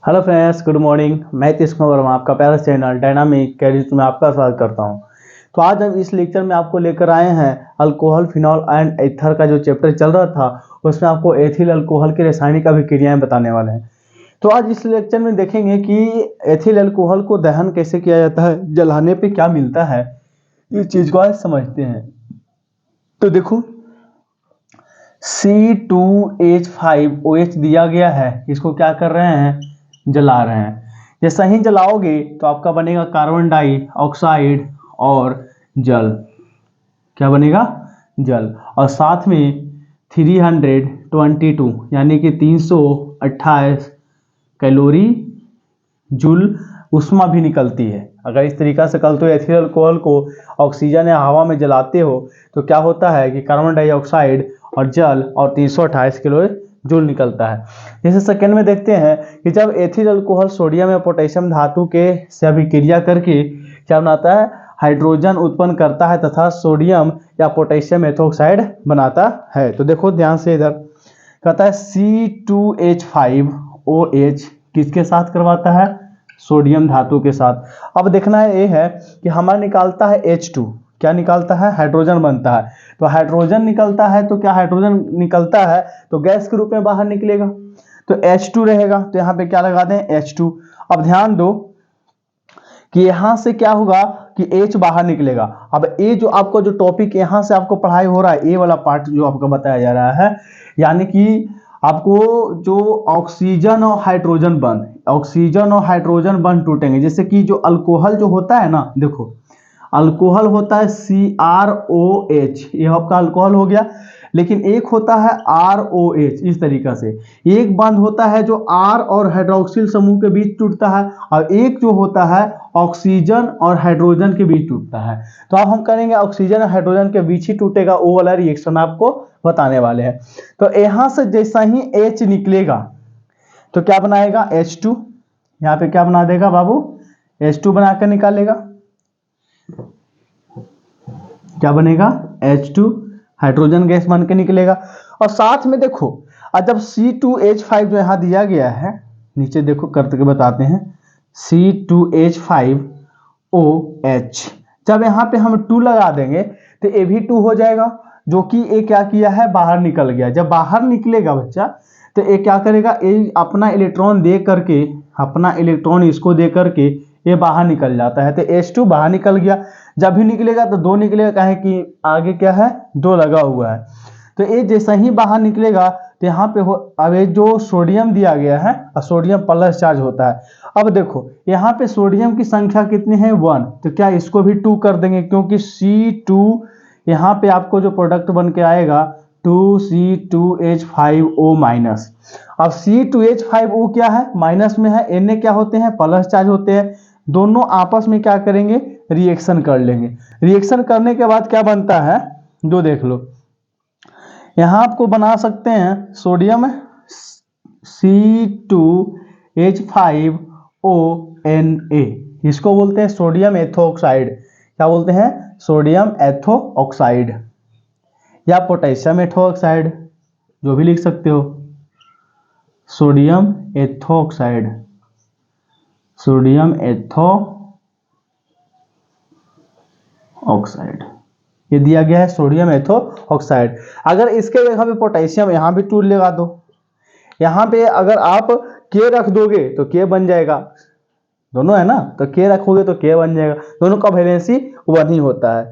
Hello friends, good morning. मैं तीस वर्मा, आपका प्यारा चैनल डायनामिक कैरियर में आपका स्वागत करता हूं। तो आज हम इस लेक्चर में आपको लेकर आए हैं अल्कोहल, फिनॉल एंड एथर का जो चैप्टर चल रहा था उसमें आपको एथिल अल्कोहल की रासायनिक अभिक्रियाएं बताने वाले हैं। तो आज इस लेक्चर में देखेंगे कि एथिल अल्कोहल को दहन कैसे किया जाता है, जलाने पे क्या मिलता है, इस चीज को आज समझते हैं। तो देखो, C2H5OH दिया गया है, इसको क्या कर रहे हैं, जला रहे हैं। जैसा ही जलाओगे तो आपका बनेगा कार्बन डाइऑक्साइड और जल। क्या बनेगा, जल। और साथ में 322 यानी कि 328 कैलोरी जूल उष्मा भी निकलती है। अगर इस तरीका से करते हो, एथिल अल्कोहल को ऑक्सीजन या हवा में जलाते हो तो क्या होता है कि कार्बन डाइऑक्साइड और जल और 328 किलो जूल निकलता है। जैसे सेकेंड में देखते हैं कि जब एथिल अल्कोहल सोडियम या पोटेशियम धातु के से अभिक्रिया करके क्या बनाता है, हाइड्रोजन उत्पन्न करता है तथा सोडियम या पोटेशियम एथोक्साइड बनाता है। तो देखो ध्यान से, इधर कहता है C2H5OH किसके साथ करवाता है, सोडियम धातु के साथ। अब देखना है ये है कि हमारा निकालता है H2, क्या निकालता है, हाइड्रोजन बनता है। तो हाइड्रोजन निकलता है तो क्या हाइड्रोजन निकलता है तो गैस के रूप में बाहर निकलेगा, तो H2 रहेगा। तो यहाँ पे क्या लगा दें, H2। अब ध्यान दो कि यहां से क्या होगा कि H बाहर निकलेगा। अब ये जो आपको जो टॉपिक यहां से आपको पढ़ाई हो रहा है, ये वाला पार्ट जो आपको बताया जा रहा है, यानी कि आपको जो ऑक्सीजन और हाइड्रोजन बंध टूटेंगे। जैसे कि जो अल्कोहल जो होता है ना, देखो अल्कोहल होता है CrOH, ये आपका अल्कोहल हो गया। लेकिन एक होता है ROH, इस तरीका से एक बंध होता है जो R और हाइड्रोक्सिल समूह के बीच टूटता है, और एक जो होता है ऑक्सीजन और हाइड्रोजन के बीच टूटता है। तो अब हम करेंगे ऑक्सीजन और हाइड्रोजन के बीच ही टूटेगा, वो वाला रिएक्शन आपको बताने वाले हैं। तो यहां से जैसा ही H निकलेगा तो क्या बनाएगा, H2। यहाँ पे क्या बना देगा बाबू, H2 बनाकर निकालेगा। क्या बनेगा, H2, हाइड्रोजन गैस बन के निकलेगा। और साथ में देखो, और जब C2H5 जो यहाँ दिया गया है, नीचे देखो करके बताते हैं, C2H5OH, जब यहाँ पे हम 2 लगा देंगे तो ये भी 2 हो जाएगा, जो कि ये क्या किया है, बाहर निकल गया। जब बाहर निकलेगा बच्चा तो ये क्या करेगा, ये अपना इलेक्ट्रॉन दे करके, अपना इलेक्ट्रॉन इसको दे करके ये बाहर निकल जाता है। तो H2 बाहर निकल गया। जब भी निकलेगा तो 2 निकलेगा, काहे कि आगे क्या है, 2 लगा हुआ है। तो ये जैसा ही बाहर निकलेगा तो यहाँ पे अब ये जो सोडियम दिया गया है, सोडियम प्लस चार्ज होता है। अब देखो यहाँ पे सोडियम की संख्या कितनी है, 1। तो क्या इसको भी 2 कर देंगे, क्योंकि C2 यहाँ पे आपको जो प्रोडक्ट बन के आएगा 2C2H5O माइनस। अब C2H5O क्या है, माइनस में है, Na क्या होते हैं, प्लस चार्ज होते हैं। दोनों आपस में क्या करेंगे, रिएक्शन कर लेंगे। रिएक्शन करने के बाद क्या बनता है, जो देख लो यहां आपको बना सकते हैं सोडियम C2H5ONa, इसको बोलते हैं सोडियम एथोक्साइड। क्या बोलते हैं, सोडियम एथोक्साइड या पोटेशियम एथोक्साइड, जो भी लिख सकते हो। सोडियम एथोक्साइड, सोडियम एथोक्साइड, ये दिया गया है सोडियम एथोक्साइड। अगर इसके जगह पे पोटेशियम, यहाँ भी 2 लगा दो। यहाँ पे अगर आप K रख दोगे तो K बन जाएगा, दोनों है ना, तो K रखोगे तो K बन जाएगा। दोनों का वैलेंसी 1 ही होता है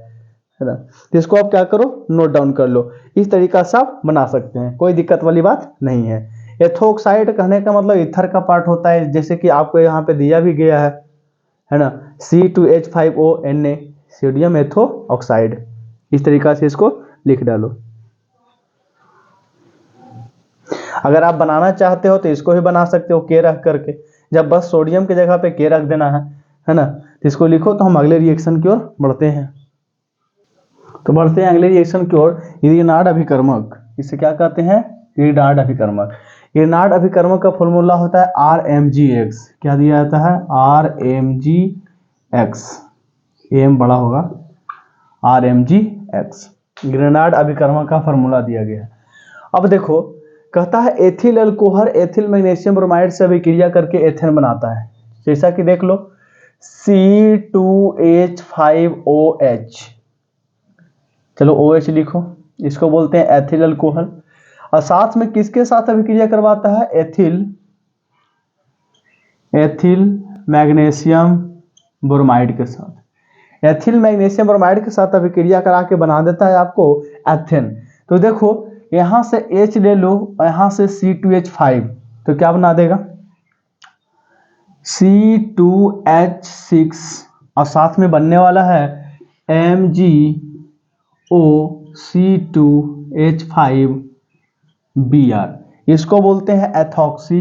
ना। तो इसको आप क्या करो, नोट डाउन कर लो। इस तरीका से आप बना सकते हैं, कोई दिक्कत वाली बात नहीं है। एथोक्साइड कहने का मतलब ईथर का पार्ट होता है, जैसे कि आपको यहाँ पे दिया भी गया है ना, C2H5ONa, सोडियम एथोक्साइड। इस तरीका से इसको लिख डालो। अगर आप बनाना चाहते हो तो इसको भी बना सकते हो K रख करके, जब बस सोडियम की जगह पे K रख देना है ना। तो इसको लिखो, तो हम अगले रिएक्शन की ओर बढ़ते हैं। तो बढ़ते हैं अगले रिएक्शन की ओर, इरिनार्ड अभिकर्मक। इसे क्या कहते हैं, इरिनार्ड अभिकर्मक। इरिनार्ड अभिकर्मक का फॉर्मूला होता है RMgX। क्या दिया जाता है, RMgX, एम बड़ा होगा, RMgX, ग्रेनार्ड अभिकर्मक का फॉर्मूला दिया गया है। अब देखो कहता है ethyl alcohol ethyl magnesium bromide से अभिक्रिया करके एथेन बनाता है। जैसा कि देख लो C2H5OH, चलो OH लिखो, इसको बोलते हैं एथिल अल्कोहल। और साथ में किसके साथ अभिक्रिया करवाता है? एथिल मैग्नीशियम ब्रोमाइड के साथ। एथिल मैग्नीशियम ब्रोमाइड के साथ अभिक्रिया करा के बना देता है आपको एथेन। तो देखो यहां से H ले लो, यहां से C2H5, तो क्या बना देगा? C2H6 और साथ में बनने वाला है MgOC2H5Br। इसको बोलते हैं ethoxy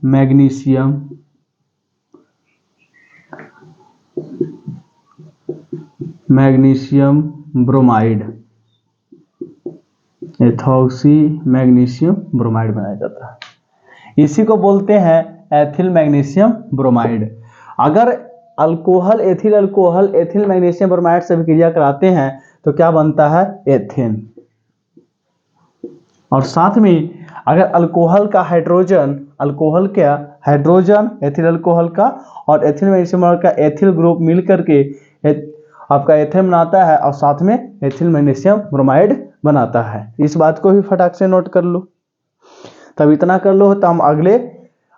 magnesium bromide. Ethoxy magnesium bromide बनाया जाता है, इसी को बोलते हैं एथिल मैग्नीशियम ब्रोमाइड। अगर अल्कोहल एथिल मैग्नीशियम ब्रोमाइड से अभिक्रिया कराते हैं तो क्या बनता है? एथेन। और साथ में अगर अल्कोहल का हाइड्रोजन एथिल अल्कोहल का और एथिल मैग्नीशियम का एथिल ग्रुप मिल करके आपका एथेन बनाता है और साथ में एथिल मैग्नीशियम ब्रोमाइड बनाता है। इस बात को भी फटाक से नोट कर लो। तब इतना कर लो तो हम अगले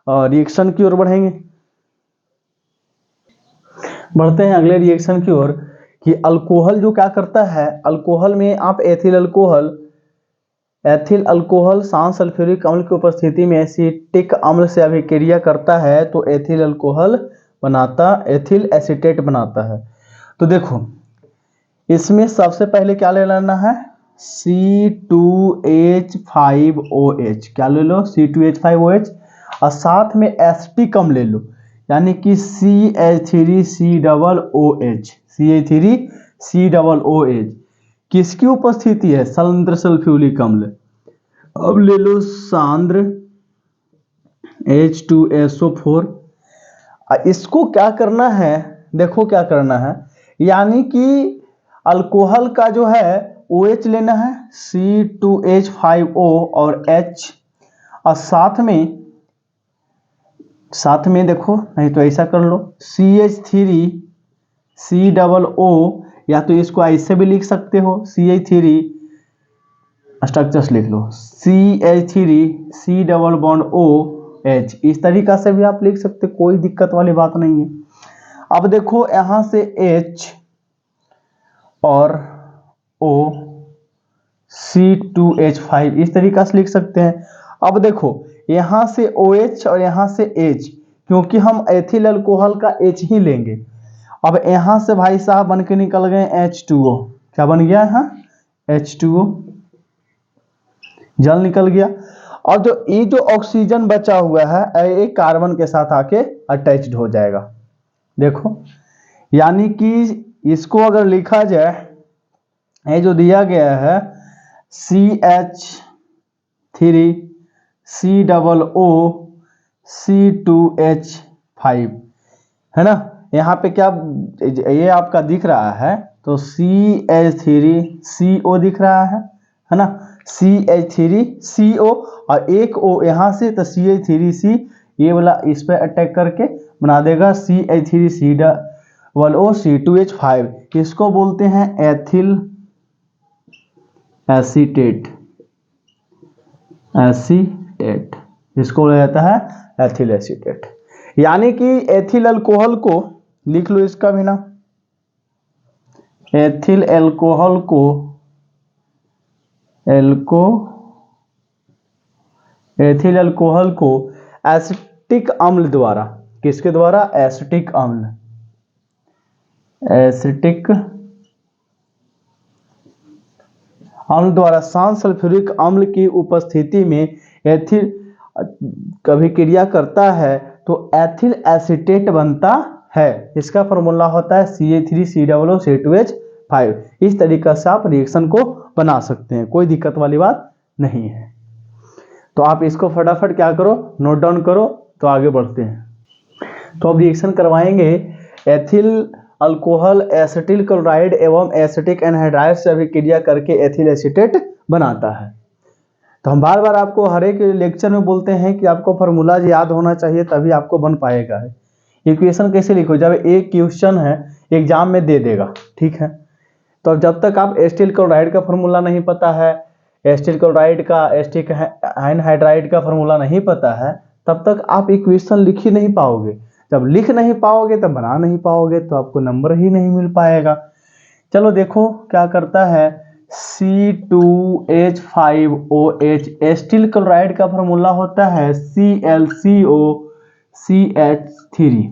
रिएक्शन की ओर बढ़ते हैं अगले रिएक्शन की ओर कि अल्कोहल जो क्या करता है, अल्कोहल में आप एथिल अल्कोहल सांस सल्फ्यूरिक अम्ल की उपस्थिति में एसिटिक अम्ल से अभिक्रिया करता है तो एथिल एसीटेट बनाता है। तो देखो इसमें सबसे पहले क्या ले लेना है? C2H5OH, क्या ले लो? C2H5OH और साथ में एसिटिक अम्ल ले लो, यानी कि CH3COOH। किसकी उपस्थिति है? सांद्र सल्फ्यूरिक अम्ल। अब ले लो सांद्र H2SO4। इसको क्या करना है? देखो क्या करना है, यानी कि अल्कोहल का जो है OH लेना है, C2H5O और H, और साथ में देखो, नहीं तो ऐसा कर लो CH3COO, या तो इसको ऐसे भी लिख सकते हो CH3 स्ट्रक्चर्स लिख लो CH3C OH, इस तरीका से भी आप लिख सकते, कोई दिक्कत वाली बात नहीं है। अब देखो यहां से H और O C2H5 इस तरीका से लिख सकते हैं। अब देखो यहां से OH और यहां से H, क्योंकि हम एथिल अल्कोहल का H ही लेंगे। अब यहां से भाई साहब बन के निकल गए H2O। क्या बन गया? यहाँ H2O, जल निकल गया। और जो ऑक्सीजन बचा हुआ है एक कार्बन के साथ आके अटैच्ड हो जाएगा। देखो यानी कि इसको अगर लिखा जाए, ये जो दिया गया है CH3COO C2H5 है ना, यहाँ पे क्या ये आपका दिख रहा है, तो CH3CO दिख रहा है ना, CH3CO और एक O यहाँ से, तो CH3C ये वाला इस पे अटैक करके बना देगा CH3COO C2H5। इसको बोलते हैं एथिल एसीटेट। इसको बोला जाता है एथिल एसीटेट। यानी कि एथिल अल्कोहल को लिख लो, इसका भी ना, एथिल अल्कोहल को एथिल अल्कोहल को एसिटिक अम्ल द्वारा, किसके द्वारा? एसिटिक अम्ल द्वारा सांस सल्फ्यूरिक अम्ल की उपस्थिति में एथिल अभिक्रिया करता है तो एथिल एसीटेट बनता है। इसका फॉर्मूला होता है CH3COO C2H5। इस तरीका से आप रिएक्शन को बना सकते हैं, कोई दिक्कत वाली बात नहीं है। तो आप इसको फटाफट क्या करो, नोट डाउन करो, तो आगे बढ़ते हैं। तो अब रिएक्शन करवाएंगे एथिल अल्कोहल एसिटिल क्लोराइड एवं एसिटिक एनहाइड्राइड से अभिक्रिया करके एथिल एसीटेट बनाता है। तो हम बार बार आपको हर एक लेक्चर में बोलते हैं कि आपको फार्मूला याद होना चाहिए, तभी आपको बन पाएगा। इक्वेशन कैसे लिखो, जब एक क्वेश्चन है एग्जाम में दे देगा, ठीक है, तो जब तक आप एसिटिल क्लोराइड का फार्मूला नहीं पता है, एसिटिल क्लोराइड का, एसिटिक एनहाइड्राइड का फार्मूला नहीं पता है, तब तक आप इक्वेशन लिख ही नहीं पाओगे। जब लिख नहीं पाओगे तब बना नहीं पाओगे, तो आपको नंबर ही नहीं मिल पाएगा। चलो देखो क्या करता है, C2H5OH एसिटिल क्लोराइड का फार्मूला होता है ClCOCH3।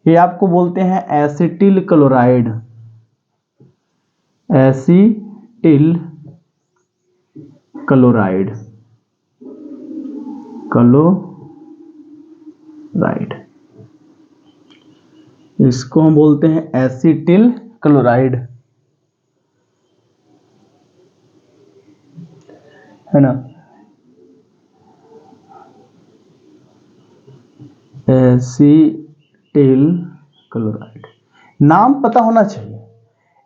ये आपको बोलते हैं एसिटिल क्लोराइड, एसिटिल क्लोराइड, इसको हम बोलते हैं एसिटिल क्लोराइड, है ना। एसिटिल क्लोराइड नाम पता होना चाहिए।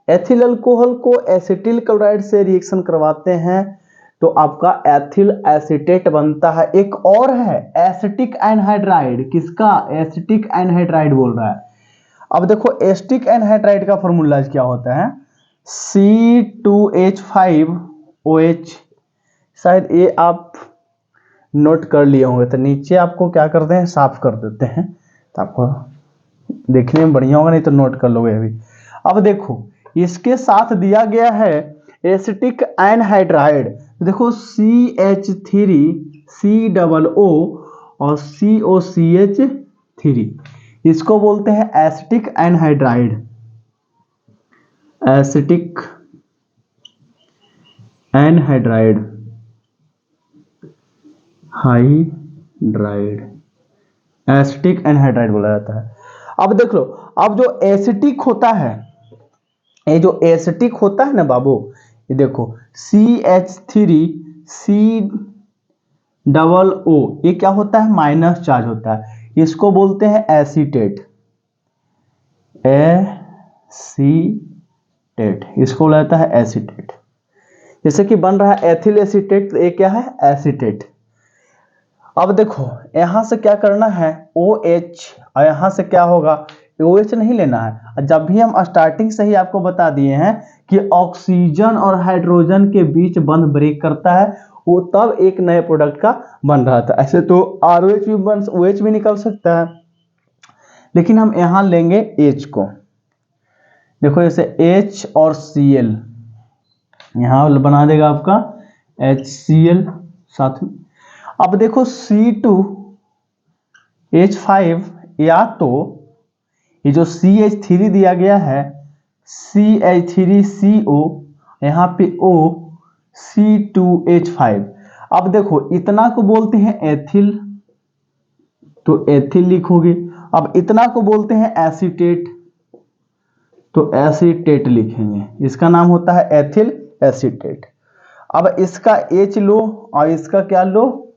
एथिल अल्कोहल को एसिटिल क्लोराइड से रिएक्शन करवाते हैं तो आपका एथिल एसीटेट बनता है। एक और है एसिटिक एनहाइड्राइड, किसका, एसिटिक एनहाइड्राइड बोल रहा है। अब देखो एसिटिक एनहाइड्राइड का फॉर्मूला क्या होता है, C2H5OH, शायद ये आप नोट कर लिए होंगे, तो नीचे आपको क्या करते हैं, साफ कर देते हैं, तो आपको देखने में बढ़िया होगा, नहीं तो नोट कर लोगे अभी। अब देखो इसके साथ दिया गया है एसिटिक एनहाइड्राइड, देखो CH3COO और COCH3, इसको बोलते हैं acetic anhydride, acetic anhydride, acetic anhydride बोला जाता है। अब देख लो, अब जो एसिटिक होता है, ये जो एसिटिक होता है ना बाबू, ये देखो CH3COO, ये क्या होता है, माइनस चार्ज होता है, इसको बोलते हैं एसीटेट, इसको बोला जाता है एसीटेट। जैसे कि बन रहा है एथिल एसीटेट, तो ये क्या है, एसीटेट। अब देखो यहां से क्या करना है, OH, और यहां से क्या होगा, OH नहीं लेना है। जब भी हम स्टार्टिंग से ही आपको बता दिए हैं कि ऑक्सीजन और हाइड्रोजन के बीच बंध ब्रेक करता है, वो तब एक नए प्रोडक्ट का बन रहा था। ऐसे तो ROH भी बन, OH भी निकल सकता है, लेकिन हम यहां लेंगे H को। देखो जैसे H और Cl, यहां बना देगा आपका HCl साथ में। अब देखो C2H5, या तो ये जो CH3 दिया गया है CH3CO, यहाँ पे O, C2H5। अब देखो इतना को बोलते हैं एथिल, तो एथिल लिखोगे। अब इतना को बोलते हैं एसीटेट, तो एसीटेट लिखेंगे, इसका नाम होता है एथिल एसीटेट। अब इसका H लो और इसका क्या लो,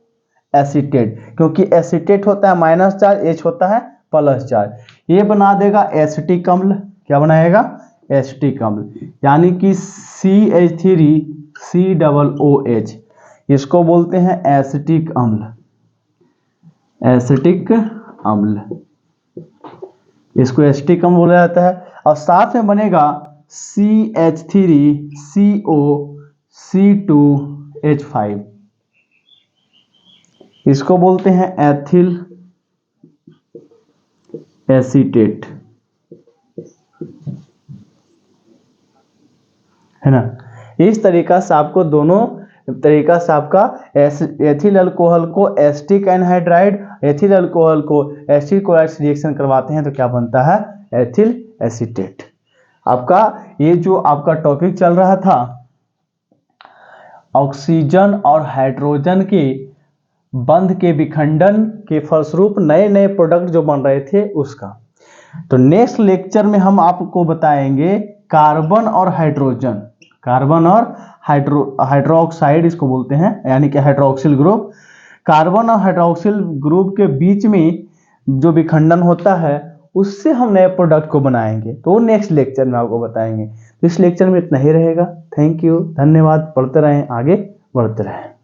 एसीटेट, क्योंकि एसीटेट होता है माइनस चार्ज, H होता है प्लस चार्ज, ये बना देगा एसिटिक अम्ल। क्या बनाएगा, एसिटिक अम्ल, यानी कि CH3COOH, इसको बोलते हैं एसिटिक अम्ल, एसिटिक अम्ल, इसको एसिटिक अम्ल बोला जाता है। और साथ में बनेगा CH3COC2H5, इसको बोलते हैं एथिल एसीटेट, है ना। इस तरीका से आपको दोनों तरीका से आपका एथिल अल्कोहल को एसिटिक एनहाइड्राइड, एथिल अल्कोहल को एसिटिक क्लोराइड से रिएक्शन करवाते हैं तो क्या बनता है, एथिल एसीटेट। आपका ये जो आपका टॉपिक चल रहा था ऑक्सीजन और हाइड्रोजन के बंध के विखंडन के फलस्वरूप नए नए प्रोडक्ट जो बन रहे थे उसका, तो नेक्स्ट लेक्चर में हम आपको बताएंगे कार्बन और हाइड्रोजन, कार्बन और हाइड्रोक्साइड इसको बोलते हैं, यानी कि हाइड्रोक्सिल ग्रुप। कार्बन और हाइड्रोक्सिल ग्रुप के बीच में जो विखंडन होता है उससे हम नए प्रोडक्ट को बनाएंगे, तो वो नेक्स्ट लेक्चर में आपको बताएंगे। तो इस लेक्चर में इतना ही रहेगा। थैंक यू, धन्यवाद। पढ़ते रहें, आगे बढ़ते रहें।